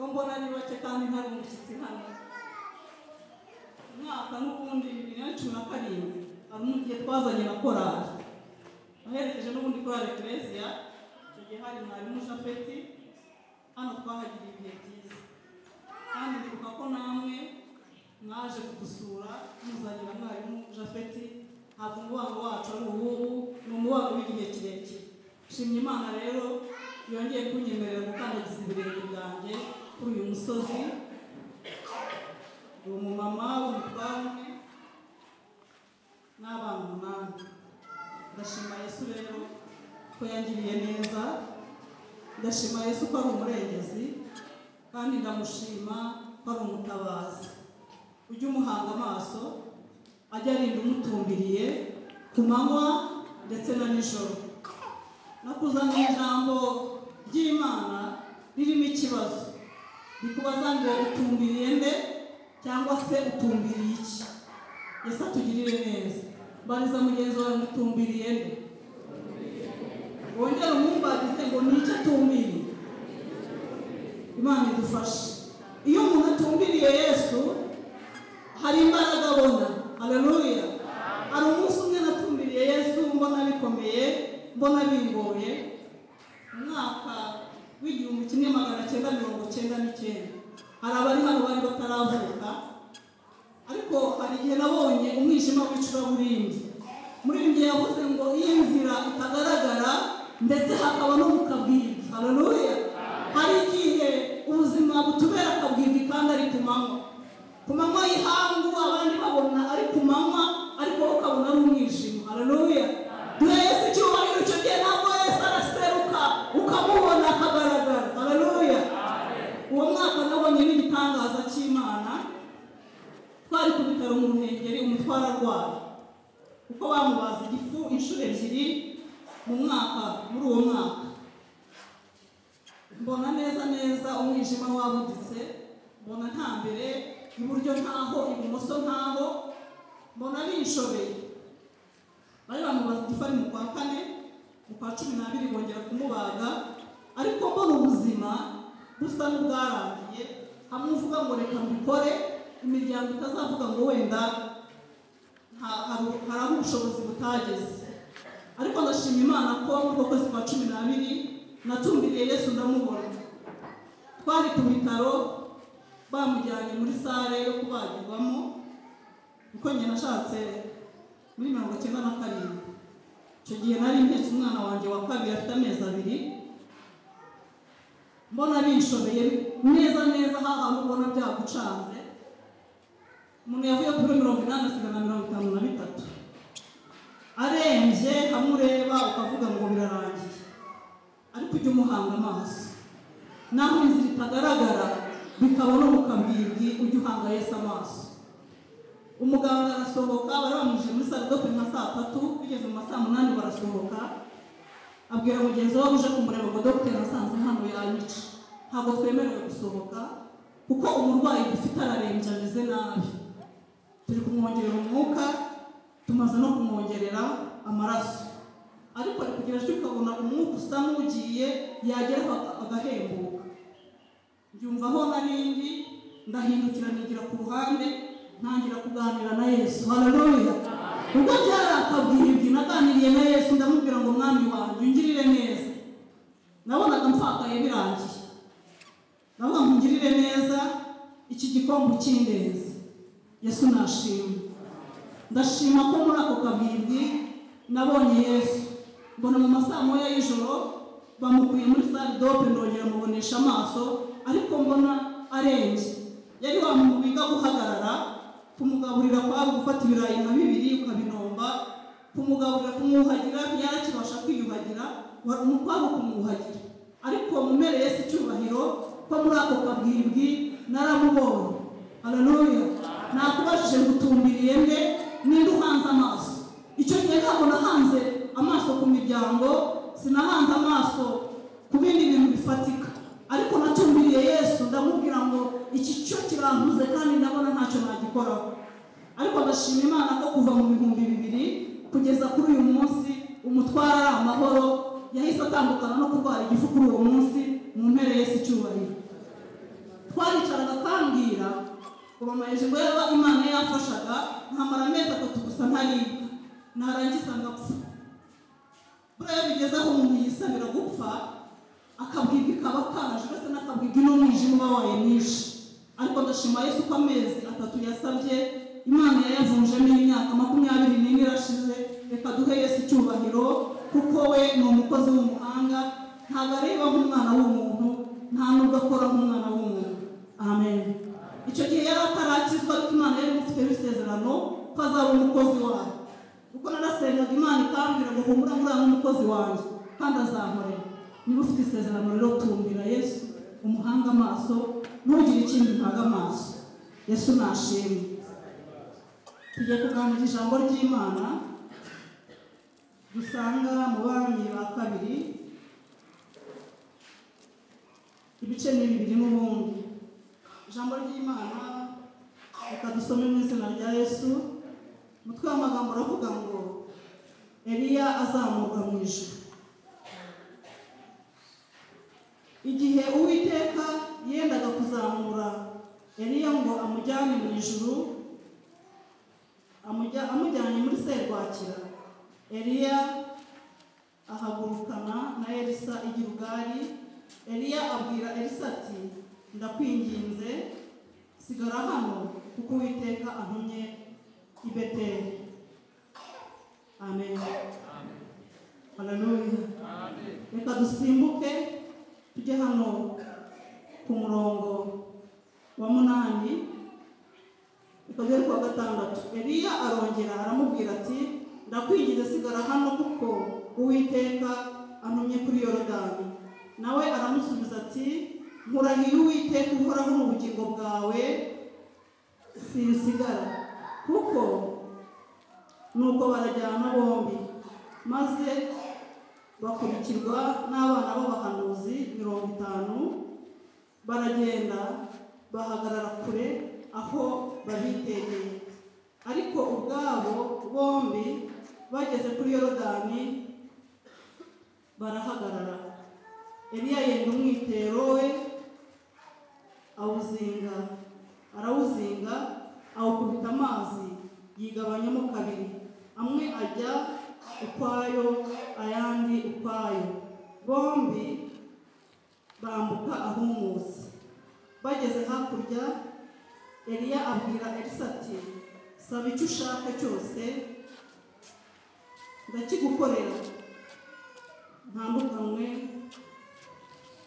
ko mbona ari bake kandi ntari umushyitsi hano. Umwaka n'ubundi 2017 hari umugihe twazanye na korali aherekeje n'ubundi korali Ecclesia, icyo gihe hari mwarimu Jafeti, hano twahagiriye ibihe byiza kandi ndibuka ko namwe mwaje kudusura muzanira mwarimu Jafeti. Ntabwo umubano wacu ari ubu, ni umubano w'igihe kirekire. Nshimye Imana rero yongeye kunyemerera gukandagiza ibirenge byanjye kuri uyu musozi. Uwo mumama w'umutware n'abana 8. Ndashima Yesu rero ko yangiriye neza, ndashima Yesu ko ari umurengezi, kandi ndamushima ko ari umutabazi. Ujye umuhanga amaso, ajya arinda umutumbiriye ku manywa ndetse na nijoro. Nakuzaniye ijambo ry'Imana ririmo ikibazo, rikubaza ngo utumbiriye nde cyangwa se utumbiriye iki? Yesu atugirire neza. Bariza mugenzi wawe mutumbiriye nde, wongera umumbarize ngo ni icyo atumbiriye. Imana idufashe. Iyo umuntu atumbiriye Yesu hari imbaraga abona. Haleluya. Hari umunsi umwe natumbiriye Yesu mbona bikomeye, mbona bingoye. Umwaka w'1999 hari abari hano bari bataravuka, ariko hari igihe nabonye umwijima w'icuraburindi. Umuririmbyi yavuze ngo iyo inzira itagaragara ndetse hakaba no mukabwibwi. Haleluya. Hari igihe ubuzima butubera akabwibwi kandi ari ku manywa. Ku manywa y'ihangu abandi babona ari ku manywa, ariko ukabona ari umwijima. Haleluya. Duhe Yesu icyubahiro. Icyo gihe ntabwo Yesu araseruka ukamubona akagaragara. Haleluya. Uwo mwaka nabonye n'igitangaza cy'Imana. Twari ku bitaro mu Ruhengeri, umutwara arwaye kuko bamubaza igifu inshuro 2 mu mwaka. Muri uwo mwaka mbona neza umwijima wabuditse, mbona nta mbere, iburyo ntaho, ibumoso ntaho, mbona binshobeye. Bari bamubaza igifu ari mu kwa 4, mu kwa 12 bongera kumubaga, ariko mbona ubuzima busa n'ubwarangiye. Hamwe uvuga ngo reka mbikore, imiryango itazavuga ngo wenda hari aho ubushobozi butageze. Ariko ndashima Imana ko mu kwezi kwa 12 natumbiriye Yesu ndamubona. Twari ku bitaro bamujyanye muri sale yo kubagirwamo, uko nyine nashatse muri 1997. Icyo gihe nari mpetse umwana wanjye wa kabiri afite amezi 2. Mbona binshobeye neza hahantu ubona byagucanze. Umuntu yavuye kuri 80 asigana 53. Arembye amureba ukavuga ngo birarangiye. Ariko ujye umuhanga amaso, naho inzira itagaragara bikaba no mukambirwi, ujye uhanga Yesu amaso. Umuganga arasohoka, bari bamuje muri salle d'operation na saa 3, bigeze mu saa 8 barasohoka. Abwira mugenzi we uje kumureba ngo Dr. asanze hano yanyica, ntabwo twemerewe gusohoka kuko umurwayi dufite ararembye ameze nabi. Turi kumwongerera umwuka, tumaze no kumwongerera amaraso, ariko ari kugira cyo ukabona umwuka usa n'ugiye yagera agahembuka. Byumvaho narindi ndahindukira nigira ku ruhande, ntangira kuganira na Yesu. Haleluya. Ubwo byarakabwiribwi naganiriye na Yesu, ndamubwira ngo mwami wanjye ungirire neza. Nabonaga mfakaye birangiye, navuga ngo ungirire neza, iki gikombe cy'indenzi. Yesu nashima. Ndashima ko muri ako kabwiribwi nabonye Yesu. Mbona mu masaa 1 y'ijoro bamukuye muri salle d'operation, ndongera mubonesha amaso, ariko mbona arembye. Yari wa muntu biga guhagarara, kumugaburira kwa gufata ibirayi nka 2 ukabinomba, kumugaburira kumwuhagira yarakibasha kwiyuhagira, umutwaro kumwuhagira. Ariko mumere Yesu icyubahiro ko muri ako kabwiribwi naramubonye. Haleluya. Nakubashije gutumbiriye nde n'induhanze amaso. Icyo gihe ntabwo nahanze amaso ku miryango, sinahanze amaso ku bindi bintu bifatika, ariko natumbiriye Yesu ndamubwira ngo iki cyo kirantuze kandi ndabona ntacyo nagikoraho. Ariko ndashima Imana ko kuva mu 2000 kugeza kuri uyu munsi umutwara amahoro, yahise atandukana no kurwara igifu kuri uwo munsi. Mu mpere Yesu icyubahiro. ubamayeje ngo yaba Imana yafashaga nkamara amezi 3 gusa ntaribwa narangiza ngapfa. Buriya bigeze aho umuntu yisabira gupfa akabwirwa ikaba kanaje ndetse n'akabwirwa n'umwijima uba wabaye mwinshi. Ariko ndashima Yesu ko amezi 3 yasabye Imana yayavunjemo imyaka 24 irashize. Reka duhe Yesu icyubahiro kuko we ni umukozi w'umuhanga, ntabwo areba nk'umwana w'umuntu, nta nubwo akora nk'umwana w'umuntu. Amen. Icyo gihe yari atarakizwa ariko Imana yari imufiteho isezerano ko azaba umukozi wayo. Kuko narasengaga Imana ikambwira ngo humura ngura n'umukozi wanjye kandi azankorera. Niba ufite isezerano rero tumbira Yesu umuhanga amaso, ntugire ikindi mpaga amaso. Yesu nashimwe. Tugiye kuganira ijambo ry'Imana dusanga mu Bami ba kabiri ibice ni 2 n'ubundi. Ijambo ry'Imana reka dusome mu izina rya Yesu. Umutwe w'amagambo uravuga ngo Eliya azamurwa mu ijuru. Igihe Uwiteka yendaga kuzamura Eliya ngo amujyane mu ijuru, amujyanye muri serwakira, Eliya ahagurukana na Elisa i Gilgali. Eliya abwira Elisa ati ndakwinginze sigara hano kuko Uwiteka antumye i Beteli. Amen. Haleluya. Reka dusimbuke tujye hano ku murongo wa 8 ikagera ku 6. Eliya arongera aramubwira ati ndakwingize sigara hano kuko Uwiteka antumye kuri Yorodani. Nawe aramusubiza ati nkurahiye Uwiteka uhoraho mu bugingo bwawe sinsigara. Kuko nuko barajyana bombi maze bakurikirwa n'abana b'abahanuzi 50, baragenda bahagarara kure aho babitegeye. Ariko ubwabo bombi bageze kuri Yorodani barahagarara. Eliya yenda umwitero we arawuzinga awukubita amazi yigabanyamo 2, amwe ajya ukwayo ayandi ukwayo. Bombi bambuka ahumutse. Bageze hakurya Eliya abwira Elisa ati saba icyo ushaka cyose ndakigukorera,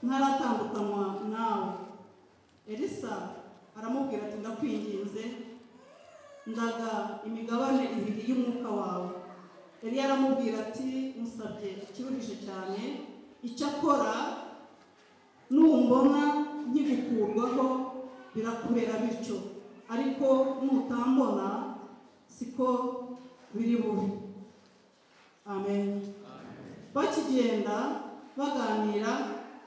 ntaratandukanywa nawe. Elisa aramubwira ati ndakwinginze ndaga imigabane 2 y'umwuka wawe. Eliya aramubwira ati musabye ikiruhije cyane, icyakora numbona nkigukurwaho birakubera bityo, ariko nutambona siko biri bube. Amen. Bakigenda baganira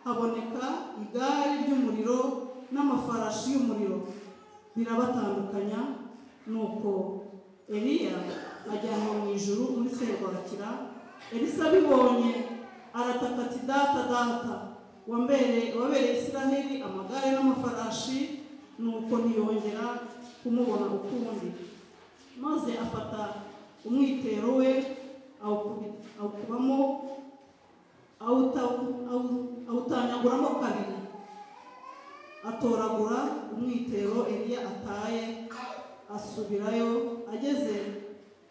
haboneka igare ry'umuriro n'amafarashi y'umuriro birabatandukanya. Nuko Eliya ajyanwa mu ijuru muri serwakira. Elisa bibonye arataka ati data wabereye Isiraheli amagare n'amafarashi. Nuko ntiyongera kumubona ukundi, maze afata umwitero we awukubamo awutanyaguramo 2, atoragura umwitero Eliya ataye asubirayo. Ageze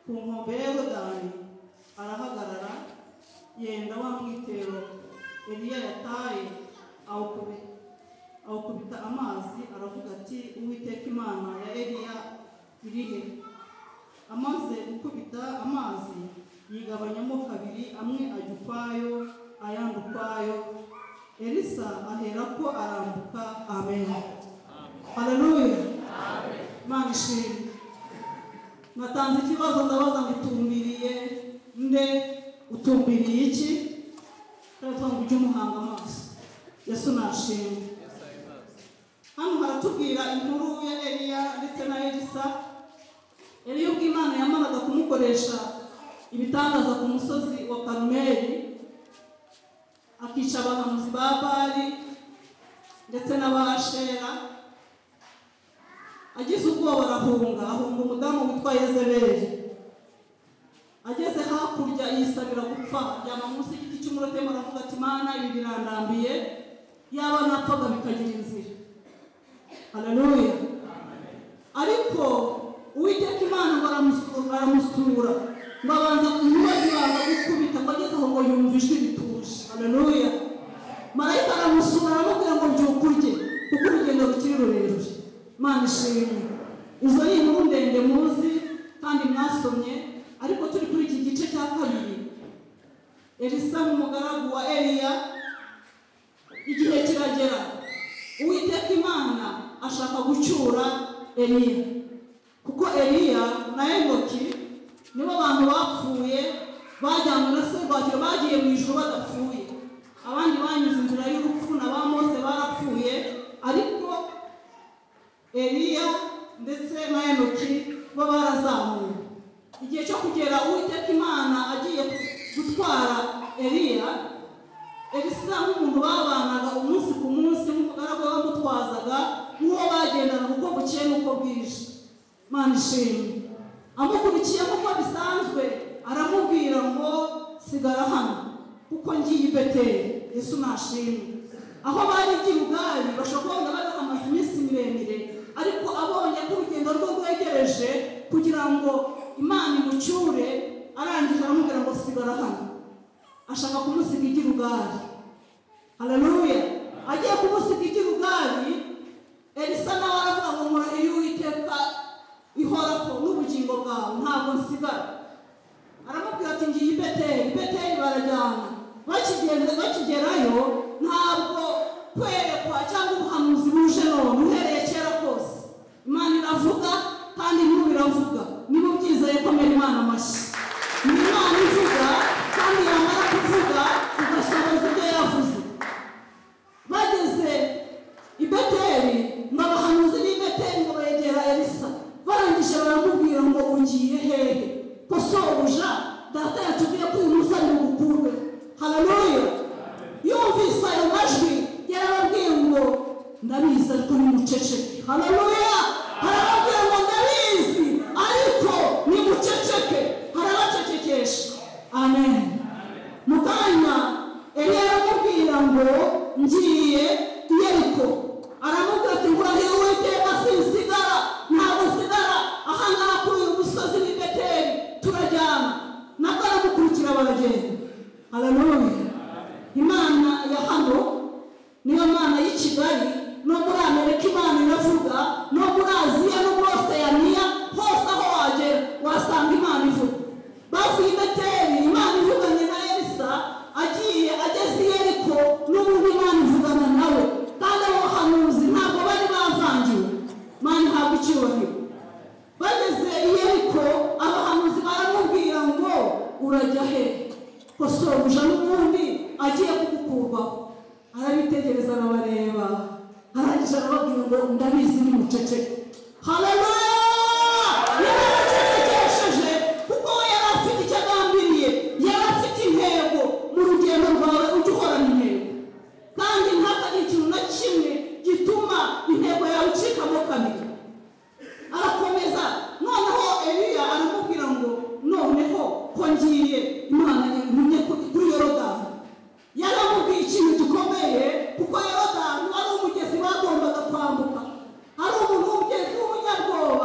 ku nkombe ya Yorodani arahagarara yenda wa mwitero Eliya yataye awukubita amazi, aravuga ati Uwiteka Imana ya Eliya irihe? Amaze gukubita amazi yigabanyamo 2, amwe ajya ukwayo ayandi ukwayo. Elisa aherako arambuka. Amen. Haleluya. Imana ishimwe. Natanze ikibazo ndabaza ngo utumbiriye nde? Utumbiriye iki? Kandi twanguje umuhanga amaso. Yesu nashimwe. Hano haratubwira inkuru ya Eliya ndetse na Elisa. Eliya ubwo Imana yamaraga kumukoresha ibitangaza ku musozi wa Karumeli, akica abahanuzi ba Bali ndetse n'abashera. agize ubwoba ahunga umudamu witwa Yezebeli. Ageze hakurya yisabira gupfa, yama munsi y'igiti cy'umurotemu aravuga ati Mana ibi birandambiye, yaba napfaga bikagira inzira. Haleluya. Ariko Uwiteka Imana ngo aramusura, ngo abanza umubazi baza gukubita, ngo ageze aho ngo yumva ijwi rituje. Haleluya. Marayika aramusura aramubwira ngo byuka urye kuko urugendo rukiri rurerure. Imana ishimwe. Izo ni inkuru ndende muzi kandi mwasomye, ariko turi kuri iki gice cya kabiri. Elisa n'umugaragu wa Eliya, igihe kiragera Uwiteka Imana ashaka gucyura Eliya, kuko Eliya na Enoki nibo abantu bapfuye bajyanywe na Serwakira, bagiye mu ijuru badapfuye. Abandi banyuze inzira y'urupfu na ba Mose barapfuye, ariko Eliya ndetse na Enoki bo barazamuwe. Igihe cyo kugera Uwiteka Imana agiye gutwara Eliya, Elisa nk'umuntu babanaga umunsi ku munsi, nk'umugaragu we wamutwazaga, nk'uwo bagendana uko bukeye n'uko bwije. Imana ishimwe. Amukurikiye nk'uko bisanzwe aramubwira ngo sigara hano kuko ngiye i Beteli. Yesu nashimwe. Aho bari Gilugali bashobora kubona badahamaze iminsi miremire, ariko abonye ko urugendo rwo rwegereje kugira ngo Imana imucyure, arangije aramubwira ngo sigara hano. Ashaka kumusiga i Gilugali. Haleluya. Agiye kumusiga i Gilugali, Elisa nawe aravuga ngo murahiye Uwiteka ihoraho n'ubugingo bwawe ntabwo nsigara. Aramubwira ati ngiye i Beteli. Beteli barajyana. Bakigerayo ntabwo kwerekwa cyangwa ubuhanuzi buje none, uhereye kera kose Imana iravuga kandi inkuru iravuga. Niba ubyizeye komera Imana amashyi. Ni Imana ivuga kandi yamara kuvuga igasohoza ibyo yavuze. Bageze i Beteli, ngo abahanuzi b'i Beteli ngo begera Elisa, barangije baramubwira ngo ungiye hehe, ko sobuja data yatubwiye ko uyu munsi ari bugukurwe. Haleluya. Yumvise ayo majwi yarababwiye ngo ndabizi ariko nimuceceke. Haleluya. Harababwira ngo ndabizi ariko nimuceceke. Harabacecekesha. Amen. Mukanya Eliya aramubwira ngo ngiye i Yeriko. Aramubwira ati ngurahiye Uwiteka sinsigara, ntabwo nsigara aha ngaha kuri uyu musozi w'i Beteli, turajyana. Nabwo aramukurikira baragenda. Haleluya. Imana ya hano niyo Mana y'i Kigali, no muri Amerika Imana iravuga, no muri Aziya no muri Oceania, hose aho wagera wasanga Imana ivuga. Bavuye i Beteli, Imana ivuganye na Elisa, ageze i Yeriko, n'ubundi Imana ivugana nawe, kandi abo bahanuzi ntabwo bari bavangiwe. Imana ihabwa icyubahiro. Bageze i Yeriko, abahanuzi baramubwira ngo urajya he, ko sobuja n'ubundi agiye kugukurwaho. Arabitegereza arabareba, arangije arababwira ngo ndabizi nimuceceke. Haleluya. Yaracecekesheje kuko we yari afite icyo agambiriye, yari afite intego. Mu rugendo rwawe ujye uhorana intego, kandi ntihakagire ikintu na kimwe gituma intego yawe icikamo kabiri. Arakomeza. Noneho Eliya aramubwira ngo noneho ko ngiye, Imana intumye kuri Yorodani. Yaramubwiye ikintu gikomeye, kuko Yorodani wari umugezi bagombaga kwambuka. Hari umuntu w'umugezi w'umunyabwoba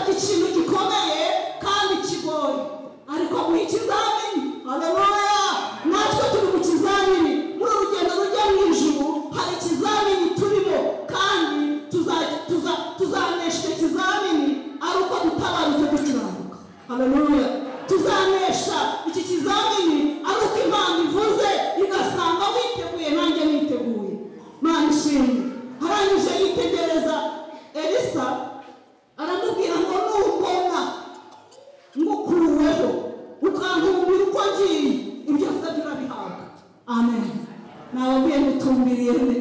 agusabye ikintu gikomeye kandi kigoye ariko mu ikizamini. Haleluya! Natwe turi mu kizamini, muri urugendo rujya mu ijuru hari ikizamini turimo, kandi tuzanesha ikizamini ari uko dutabarutse dukiranuka. Haleluya! Tuzanesha iki kizamini ari uko Imana ivuze igasanga witeguye nanjye niteguye. Mana ishimwe. Harangije yitegereza Elisa aramubwira ngo nubona ngukuweho ukantumira uko ngiye ibyo asabye urabihabwa. Amen. Nababwiye ngutumbiriye nde?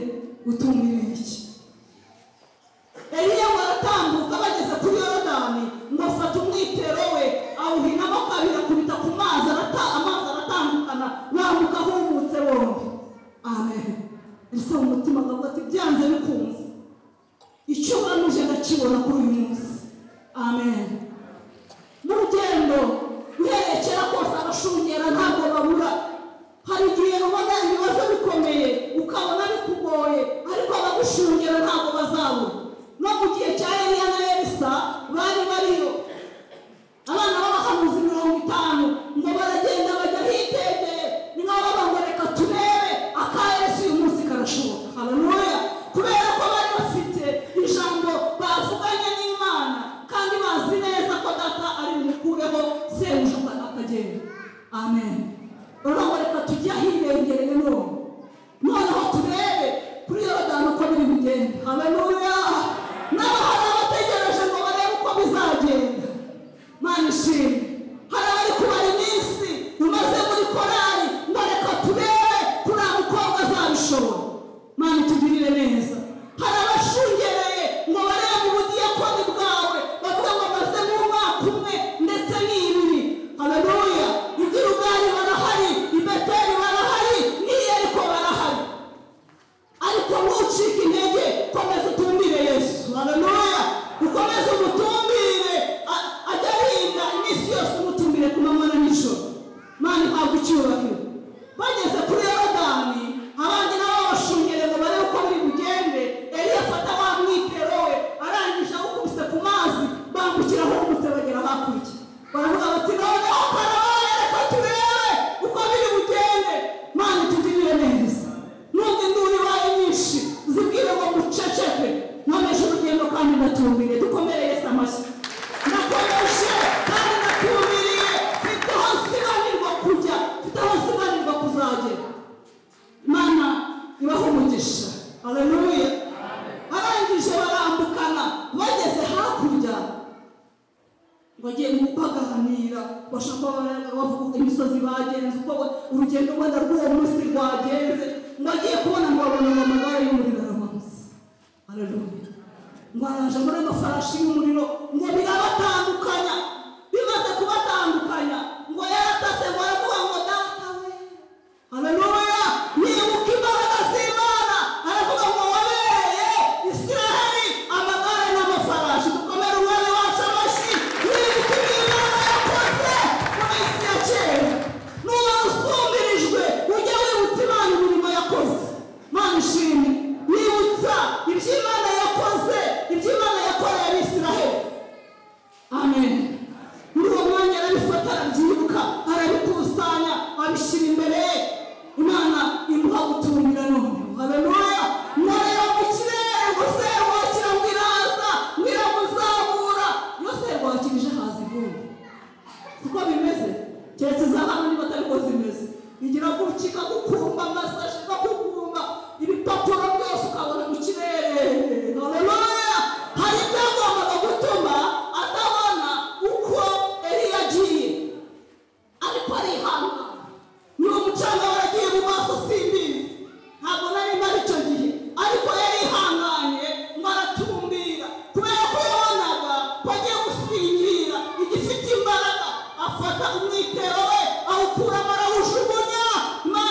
Gutumbiriye iki? Eliya baratambuka bageze kuri Yorodani ngo afata umwitero we awuhinamo kabiri akubita ku mazi amazi aratandukana bambuka ahumutse bombi. Amen. Elisa mu mutima akavuga ati byanze bikunze icyo uramuje ndakibona kuri uyu munsi. Amen. Mu rugendo uherekera kose abashungera ntabwo babura. Hari igihe ubona ibibazo bikomeye ukabona bikugoye ariko abagushungera ntabwo bazabura. No mu gihe cya Eliya na Elisa bari bariyo abana b'abahanuzi 50 ngo baragenda bajya hitegeye ni nk'aho bavuga reka turebe aka Yesu uyu munsi karashoboka. Haleluya! Kubera ko bari bafite ijambo bavuganye n'Imana kandi bazi neza ko data ari bumukureho sebuja akagenda. Amen. Urabona reka tujya hirengereye noneho turebe kuri Yorodani uko biri bugende. Haleluya! N'abahari abategereje ngo barebe uko bizagenda. Mana ishimwe. Hari abari kubara iminsi umaze muri korari ngo reka turebe kuri mukobwa azabishobora. Mana itugirire neza. Hari abashungereye ngo barebe ubudiyakoni bwawe bavuga ngo maze mu mwaka umwe ndetse n'ibiri. Haleluya! Iby'urugari barahari, ibeteri barahari, n'iyeriko barahari. Ariko ntucike intege, komeza utumbire Yesu. Haleluya! Ukomeze umutumbire, ajya arinda iminsi yose umutumbire ku manywa na nijoro. Mana ihabwe icyubahiro. Bageze kuri Yorodani abandi nabo bashungere ngo barebe uko biri bugende. Eliya afata wa mwitero we arangije awukubise ku mazi bambukira ahumutse bagera hakurya. Baravuga bati noneho karabaye reka turebe uko biri bugende. Mana itugirire neza. Nubwo induru ibaye nyinshi zibwire ngo muceceke. Noneje urugendo kandi ndatumbiriye. Dukomere Yesu amashyi. Ndakomeje kandi ndatumbiriye. Mfite aho nsiganirwa kujya, mfite aho nsiganirwa kuzagera. Mana ibaho umugisha. Haleluya! Arangije barambukana bageze hakurya bagiye baganira bashaka bavuga imisozi bagenze uko urugendo rwanda rw'uwo munsi rwagenze. Bagiye kubona ngo babona amagare y'umuriro aramanutse. Haleluya! Ngo araje muri amafarashi y'umuriro ngo birabatandukanya. Bimaze kubatandukanya ngo yaratase ngo aravuga ngo data we. Haleluya! Nibuka imbaraga z'Imana aravuga ngo wabereye Isiraheli amagare n'amafarashi. Dukomere umwami wacu amashyi. Nibuka Imana yakoze mu minsi ya kera. Nuba usumbirijwe ujya wibutsa Imana imirimo yakoze. Mana ishimwe. Nibutsa ibyo Imana yakoze, ibyo Imana yakoreye Abisiraheli. Amen. Muri uwo mwanya arabifata arabyibuka arabikusanya abishyira imbere ye. Imana imuha gutumbira none. Haleluya! Mwareba mu kirere ngo serwakira ngo iraza ngo iramuzamura. Iyo serwakirije haza ivumbi. Siko bimeze? Keretse za hano niba atari ko zimeze. Igira gutya ikagukumba amasashi ikagukumba ibipapuro byose ukabona mu kirere. Haleluya! Hari ibyagombaga gutuma atabona uko Eliya agiye ariko arihangana. Niwo mucanga waragiye mu maso simbizi, ntabwo nari mari icyo gihe, ariko yarihanganye ngo aratumbira kubera ko yabonaga ko agiye gusingira igifite imbaraga. Afata umwitero we awukuramo arawujugunya. Imana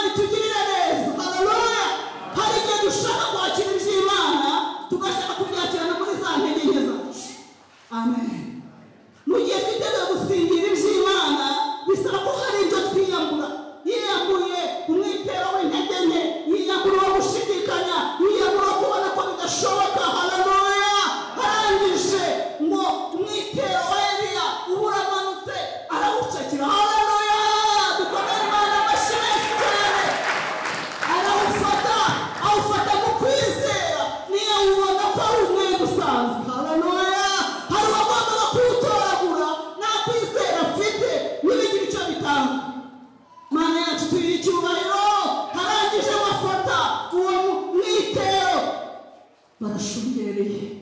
bashungereye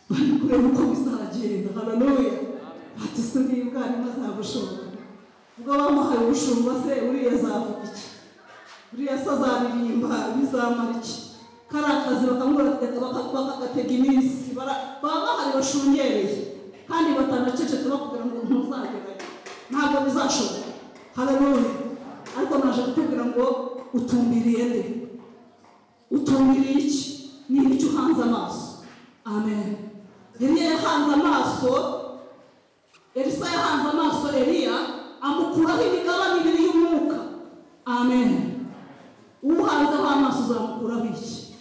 bari kureba uko bizagenda. Haleluya. Ati se niba ari mazabushoboka ubwo bamuhaye ubushumba se uriya azavuga iki? Uriya se azaririmba bizamara iki? Kariya kazi bakagatega iminsi baba bahari bashungereye kandi batanacecetse bakubwira ngo ntuzagerayo, ntabwo bizashoboka. Haleluya. Ariko naje kukubwira ngo utumbiriye nde? Utumbiriye iki? Ni icyo uhanze amaso. Amen. Eliya yahanze amaso, Elisa yahanze amaso Eliya, amukuraho imigabane ibiri y'umwuka. Amen. Uhanzeho amaso uzamukuraho iki?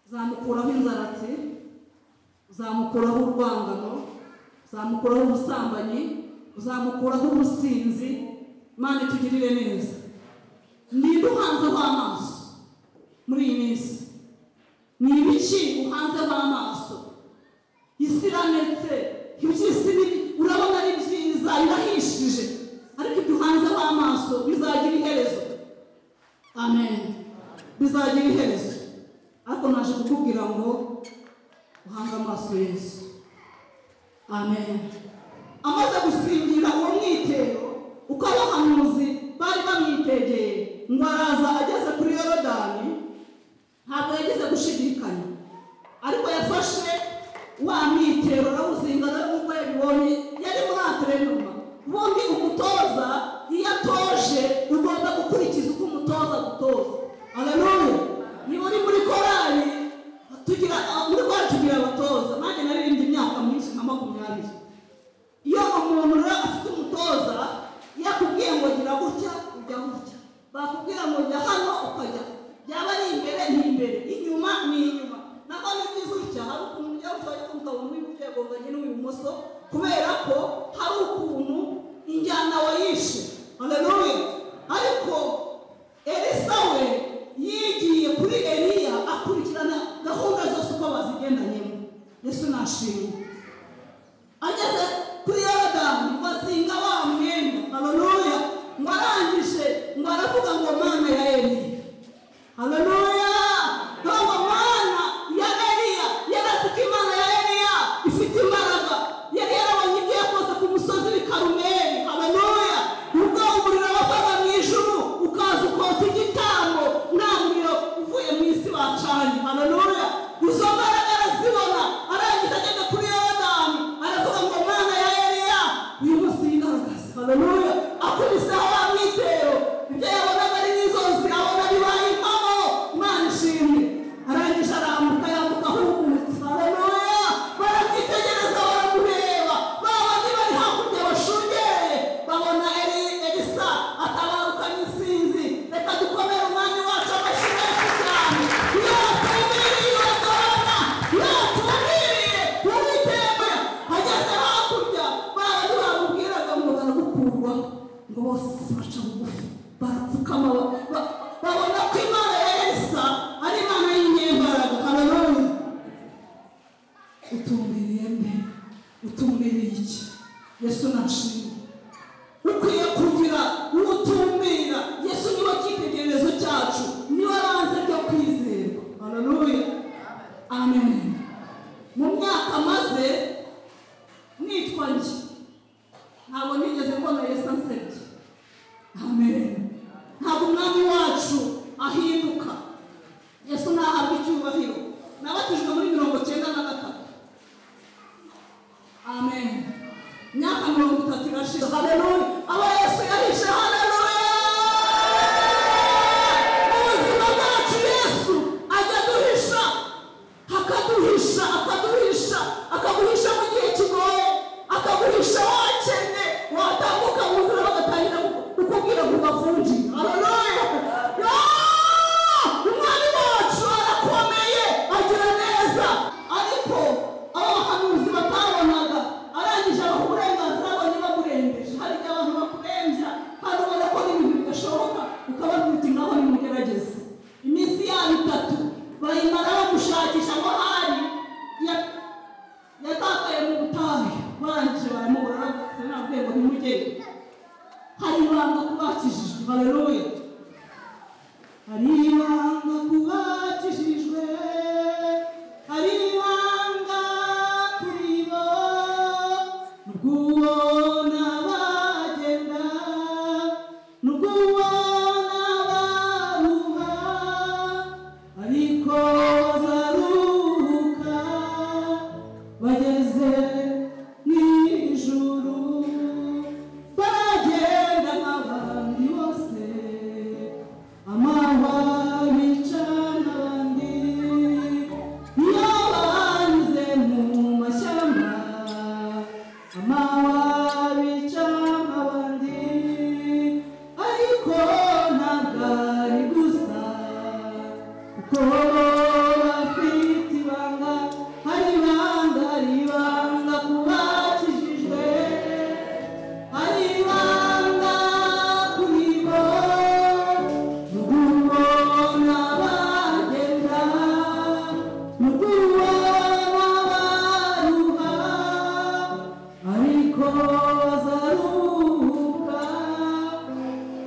Uzamukuraho inzaratsi, uzamukuraho urwangano, uzamukuraho ubusambanyi, uzamukuraho ubusinzi. Imana itugirire neza. Niba uhanzeho amaso muri iyi minsi, ni ibiki uhanzeho amaso? Isi iranetse, iby'isi urabona ari byiza, irahishije, ariko ibyo uhanzeho amaso bizagira iherezo. Amen. Bizagira iherezo. Ariko naje kukubwira ngo uhange amaso Yesu. Amen. Amaze gusingira uwo mwitero, uko abahanuzi bari bamwitegeye ngo araza ageze kuri Yorodani, ntabwo yageze gushidikanya, ariko yafashe wa mwitero arawuzinga n'ubwo yabibonye yari muri antrenoma. Ubundi umutoza iyo atoje ugomba gukurikiza uko umutoza gutoza. Haleluya. Niba uri muri korali tugira abatoza. Nanjye naririmbye imyaka myinshi nka 20. Iyo umuntu rero afite umutoza yakubwiye ngo gira gutya ujya gutya, bakubwira ngo jya hano ukajya, byaba ari imbere ni imbere, inyuma ni inyuma. Naho ni byiza utya, hari ukuntu ujya utoye ukabona w'iburyo gonganye n'uw'ibumoso, kubera ko hari ukuntu injyana wayishe. Haleluya. Ariko Elisa we yigiye kuri Eliya akurikirana gahunda zose uko bazigendanyemo. Yesu nashimwe. Ageze kuri Yorodani bazinga wa mwenda. Haleluya. Ngo arangije ngo aravuga ngo Mana ya Eliya. Haleluya. Ngo Mana ya Eliya. Yarafite Imana ya Eliya ifite imbaraga. Yari yarabonye ibyo yakoze ku musozi w'i Karumeli. Haleluya. Ubwo umuriro wavaga mu ijuru ukaza ukota igitambo, nta muriro uvuye mu isi bacanye. Haleluya. Izo mbaraga arazibona. Arangije ageze kuri Yorodani aravuga ngo Mana ya Eliya uyu munsi yigaragaza. Haleluya. Akubisaho wa mwitero, ibyo yabonaga ari n'inzozi abona bibaye impamo. Imana ishimwe. Arangije arambuka yambuka ahumutse. Haleluya. Baramwitegereza baramureba, babandi bari hakurya bashungereye babona Elisa atabarukanye insinzi. Reka dukomere umwanya wacu amashyi menshi cyane. Yatumbiriye Yorodani, yatumbiriye Uwiteka. Ageze hakurya babandi bamubwiraga ngo baragukurwa, ngo bose baca bugufi barapfukama babona ko Imana ya Elisa ari Imana y'inyembaraga. Haleluya. Utumbiriye nde? Utumbiriye iki? Yesu nashimwe. Ukwiye kugira utumbira. Yesu niwe cyitegererezo cyacu, niwe banze ryo kwizerwa. Haleluya. Amen. Mu myaka maze nitwa njye, ntabwo nigeze mbona Yesu ansebye. Amen. Ntabwo umwami wacu ahinduka. Yesu nahabwa icyubahiro. Nabatijwe muri 93. Amen. Myaka 30 irashira. Haleluya. Aba Yesu yahishe. Haleluya. Ubuzima bwacu Yesu ajya duhisha, akaguhisha mu gihe kigoye, akaguhisha wakene, watambuka mu nzira bagatangira kukubwira ngo bavunji. Haleluya. Umwami wacu arakomeye, agira neza. Ariko abahanuzi batabonaga, arangije abaha uburenganzira abonye bamurembeje. Hari igihe abantu bakurembya kandi ubona ko n'ibintu bidashoboka, ukababwira uti ngaho nimugerageze. Iminsi yabo 3 bayimara bamushakisha ngo hari yatakaye mu butayu. Barangije baramubura, sinabwiye ngo nimugere. Hari ibanga kubakijijwe. Haleluya. Hari ibanga kubakijijwe, hari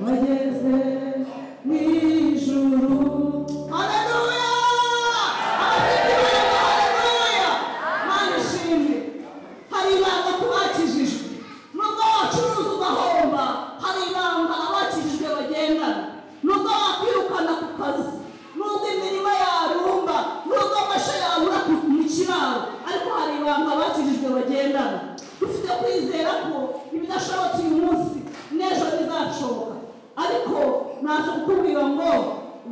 wageze mu ijuru. Haleluya! Haleluya! Mana ishimwe. Hari ibanga tubakijijwe, nubwo wacuruza ugahomba, hari ibanga abakijijwe bagendana. Nubwo wakwirukana ku kazi, nubwo imirima yarumba, nubwo amasha yabura mu kiraro, ariko hari ibanga abakijijwe bagendana. Dufite kwizera ko ibidashobotse uyu munsi n'ejo bizashoboka, ariko naje kukubwira ngo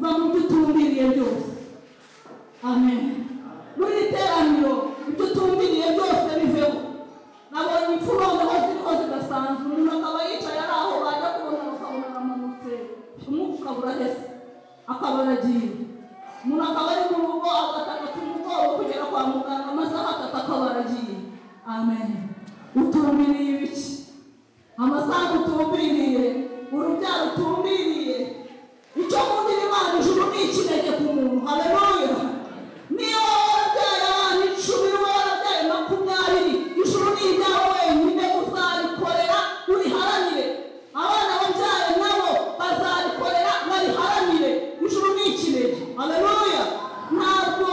va mu byo utumbiriye byose. Amen. Muri iri teraniro ibyo utumbiriye byose biveho. Nabonye impfu noneho ziriho zidasanzwe, umuntu akaba yicaye ari aho bajya kubona bakabona aramanutse, umwuka ukabura hese akaba aragiye. Umuntu akaba ari mu rugo agatagata umugoroba kugera kwa muganga, amasaha 3 akaba aragiye. Amen. Utumbiriye ibiki? Amasaha utumbiriye, urubyaro utumbiriye. Icyo mundira Imana ijuru ni ikinege ku muntu. Haleluya! Niyo warabyaye abana 10, niba warabyaye 20, ijuru ni iryawe wenyine, uzarikorera uriharanire. Abana babyaye nabo bazarikorera bariharanire. Ijuru ni ikinege. Haleluya! Ntabwo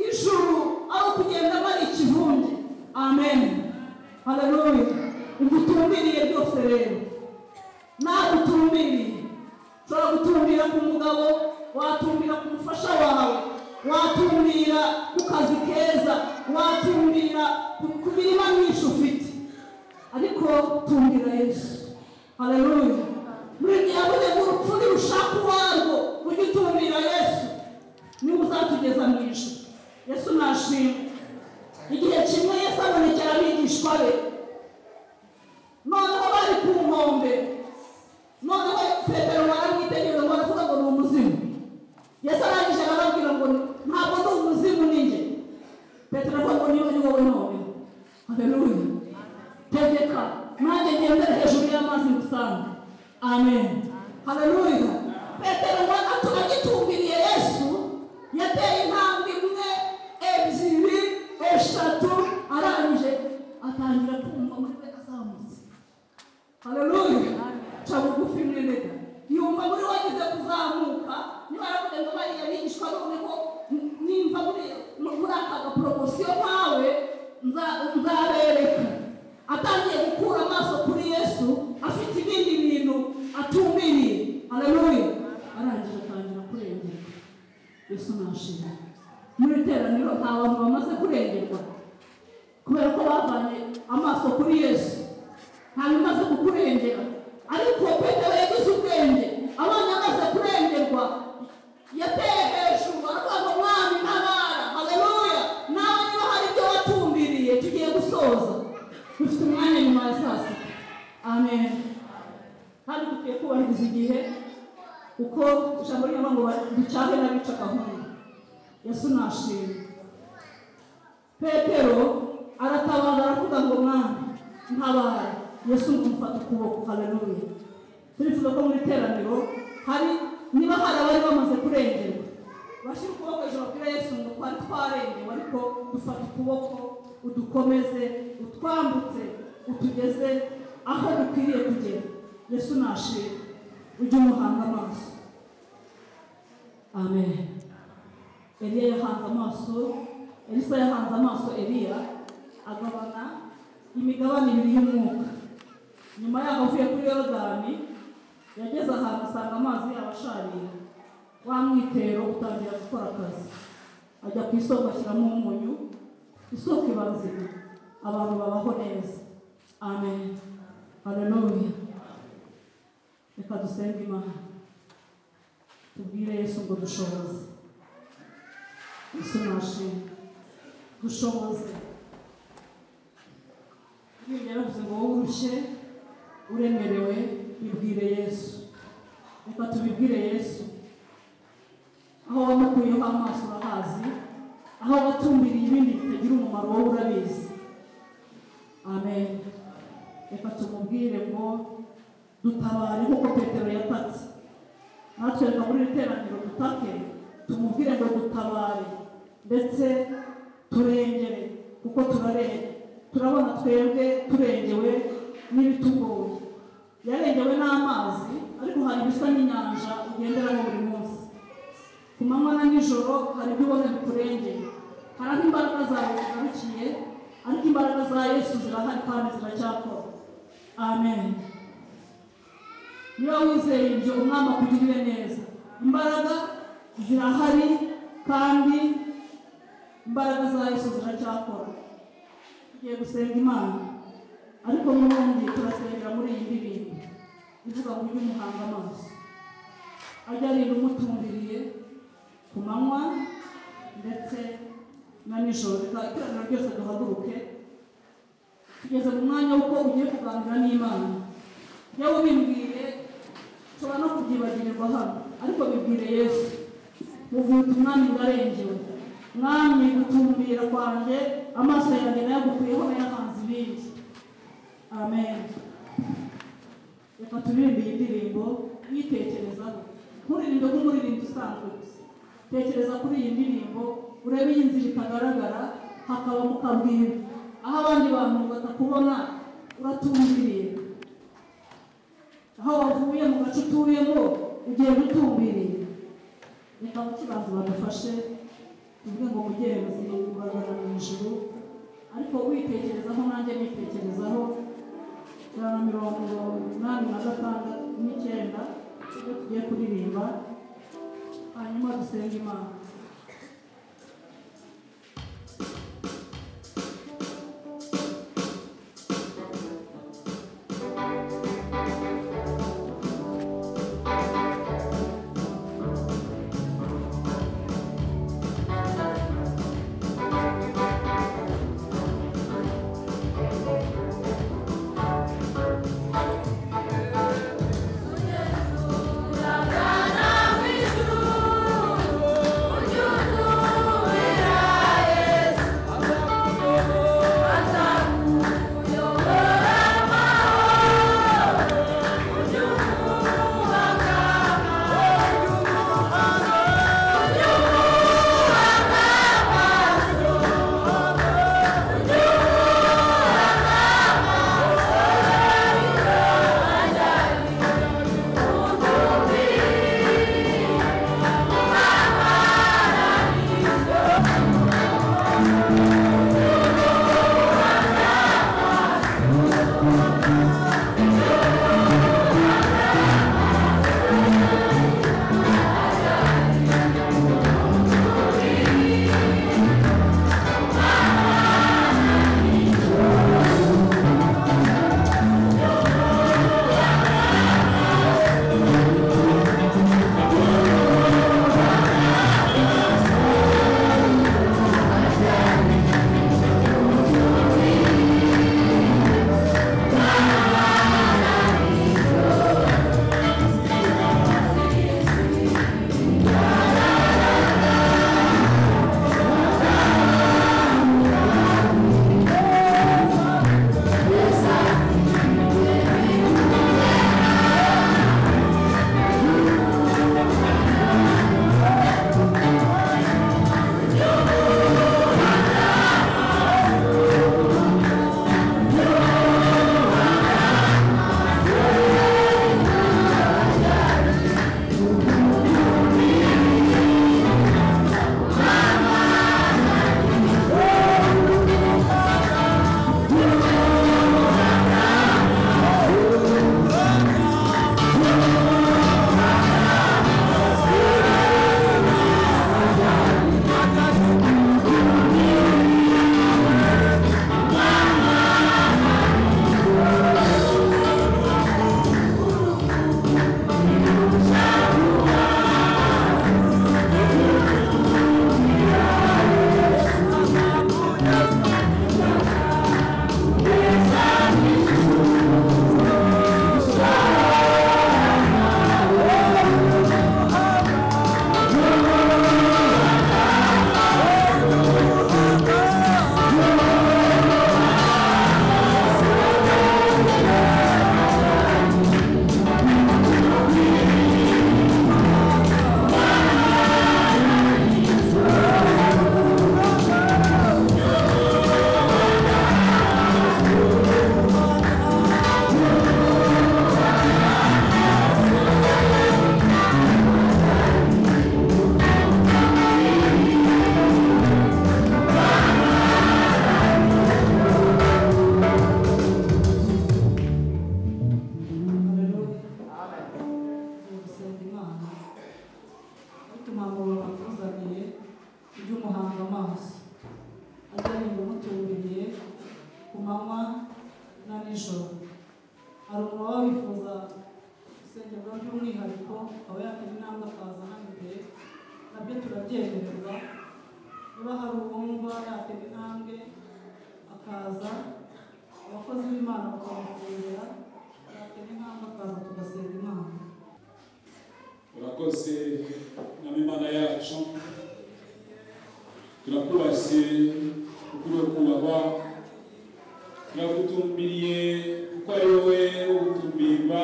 ijuru ari ukugenda bari ikivunge. Amen. Haleluya! Ibyo utumbiriye byose rero, nawe utumbiriye. Ushobora gutumbira ku mugabo, watumbira ku mufasha wawe, watumbira ku kazi keza, watumbira ku mirima myinshi ufite, ariko tumbira Yesu. Haleluya! Muri gihe yavuze ngo urupfu nirushaka uwarwo, ujye utumbira Yesu, niwe uzatugeza mu ijuru. Yesu nashimwe. Igihe kimwe Yesu abonekera abigishwa be, noneho bari ku nkombe, noneho Petero baramwitegereza baravuga ngo ni umuzimu. Yesu arangije arababwira ngo ntabwo ndi umuzimu ninjye. Petero avuga ngo niba ni wowe none. Haleluya! Tegeka nanjye ngendere hejuru y'amazi ngusange. Amen. Haleluya! Petero ngo atugitumbiriye Yesu, yateye intambwe 1, 2, 3, arangije atangira kumva muri we azamutse. Haleluya! Chabugufi mweneda yumva muri wagize kuzamuka, niba aravuga ngo bariya bigishwa noneho nimva muri aka promotion nkawe nzabereka. Atangiye gukura amaso kuri Yesu, afite ibindi bintu atumbiriye. Haleluya! Arangije atangira kurengera. Yesu nashimwe. Muri teraniro nta bantu bamaze kurengerwa kubera ko bavanye amaso kuri Yesu. Nta bimaze kukurengera, ariko Petero yagize ubwenge. Abana amaze kurengerwa yateye hejuru, aravuga ngo mwami ntabara. Haleluya! Nawe niba hari ibyo watumbiriye, tugiye gusoza, dufite umwanya nyuma ya saa sita. Amen. Kandi dukwiye kubahiriza igihe, kuko ijambo ry'Imana ngo ducyahe n'abica gahunda. Yesu nashimwe. Petero aratabaza aravuga ngo mwami ntabara. Yesu ngumufata ukuboko. Haleluya! Turifuza ko muri teraniro hari niba hari abari bamaze kurengerwa, bashyira ukuboko hejuru kuri Yesu ngo twari twarengewe, ariko dufata ukuboko udukomeze, utwambutse, utugeze aho dukwiriye kugera. Yesu nashimwe. Ujye umuhanga amaso. Amen. Eliya yahanze amaso, Elisa yahanze amaso Eliya, agabana imigabane 2 y'umwuka. Nyuma yaho avuye kuri Yorodani, yageze ahantu asanga amazi yabashariye. Wa mwitero utangira gukora akazi, ajya ku isoko ashyiramo umunyu, isoko iba nzima, abantu babaho neza. Amen. Haleluya! Reka dusenge Imana, tubwire Yesu ngo dushoboze. Yesu nashimwe. Dushoboze. Yaravuze ngo wowe urushye uremerewe, bibwire Yesu. Reka tubibwire Yesu. Aho wamukuyeho amaso urahazi, aho watumbiriye ibindi bitagira umumaro wowe urabizi. Amen. Reka tumubwire ngo dutabare nk'uko Petero yatatse. Natwe reka muri iteraniro dutake, tumubwire ngo dutabare, ndetse turengere, kuko turabona twebwe turengewe n'ibitugoye. Yarengewe n'amazi, ariko hari ibisa n'inyanja ugenderamo buri munsi. Ku manywa na nijoro hari ibyo ubona bikurengeye. Hari aho imbaraga zawe zigarukiye, ariko imbaraga za Yesu zirahari kandi ziracyakora. Amen. Niba wizeye ibyo, umwami akugirire neza. Imbaraga zirahari kandi imbaraga za Yesu ziracyakora. Tugiye gusenga Imana, ariko n'ubundi turasengera muri iyi ndirimbo ivuga ngo ujye umuhanga amaso, ajya arinda umutumbiriye ku manywa ndetse na nijoro. Reka iteraniro ryose duhaguruke, tugeze mu mwanya w'uko ugiye kuganira n'Imana. Yewe ubimbwiye ushobora no kubyibagirirwa hano, ariko bibwire Yesu. Mubwire umwami ndarengewe, mwami gutumbira kwanjye amaso yanjye nayagukuyeho nayahanze ibindi. Amen. Reka turirimbe iyi ndirimbo uyitekerezaho, nturirimbe nk'umuririmbyi usanzwe gusa. Tekereza kuri iyi ndirimbo, urebe iyi nzira itagaragara, hakaba mu kabwira aho abandi bantu batakubona uratumbiriye. Aho wavuye mu gace utuyemo ugenda utumbiriye. Reka mukibanza badufashe tuvuge ngo mugenzi uragana mu ijuru, ariko witekerezaho nanjye nitekerezaho. 186 ibyo tugiye kuririmba, hanyuma dusenge Imana. Uragana mu ijuru by'umwihariko aba yatera intambwe akaza hano imbere nabyo turabyemererwa. Niba hari uwumva yatera intambwe akaza, abakozi b'Imana bakamufungura, yatera intambwe akaza tugasenga Imana. Urakoze n'Imana yacu, turakubashye ukuri kubahwa, turagutumbiriye kuko ari wowe ugutumbirwa.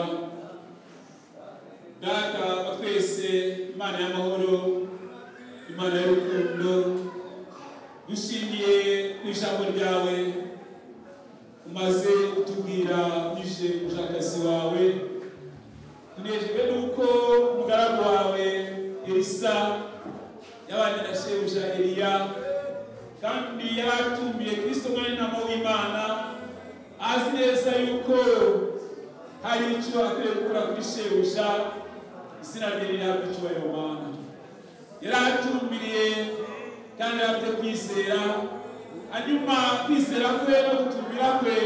Data wa twese, Imana y'amahoro, Imana y'urukundo, dushingiye ku ijambo ryawe umaze kutubwira uje umushakasi wawe. Tunejejwe nuko umugaragu wawe Elisa yabanye na shebuja Eliya, kandi yaratumbiye Kristo mwene ntama w'Imana, azi neza yuko hari icyo akwiye gukora kuri shebuja. Izina rye rihabwa icyubahiro Mana. Yaratumbiriye kandi afite kwizera, hanyuma kwizera kwe no gutumbira kwe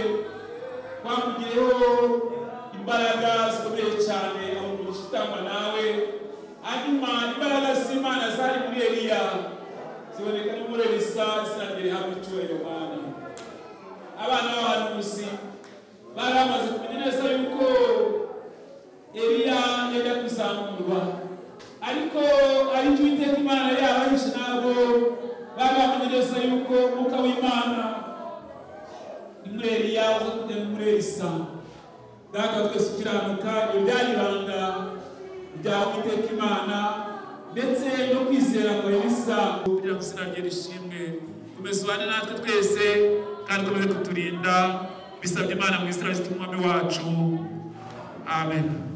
kwamugireho imbaraga zikomeye cyane aho gutangwa nawe. Hanyuma imbaraga z'Imana zari muri Eliya ziboneka no muri Elisa. Izina rye rihabwa icyubahiro Mana. Abana b'abahanuzi bari bamaze kumenya neza yuko Eliya yajya kuzamurwa, ariko ari cyo Uwiteka Imana yabahishe nabo bari bamenye neza yuko umwuka w'Imana ni muri Eliya uza kujya muri Elisa. Data twese ukiranuka, ibyari ibanga bya Uwiteka Imana ndetse no kwizera kwa Elisa, kugira ngo izina rye rishimwe. Komeza ubane natwe twese kandi ukomeze kuturinda, bisabye Imana mu izina ry'Umwami wacu. Amen.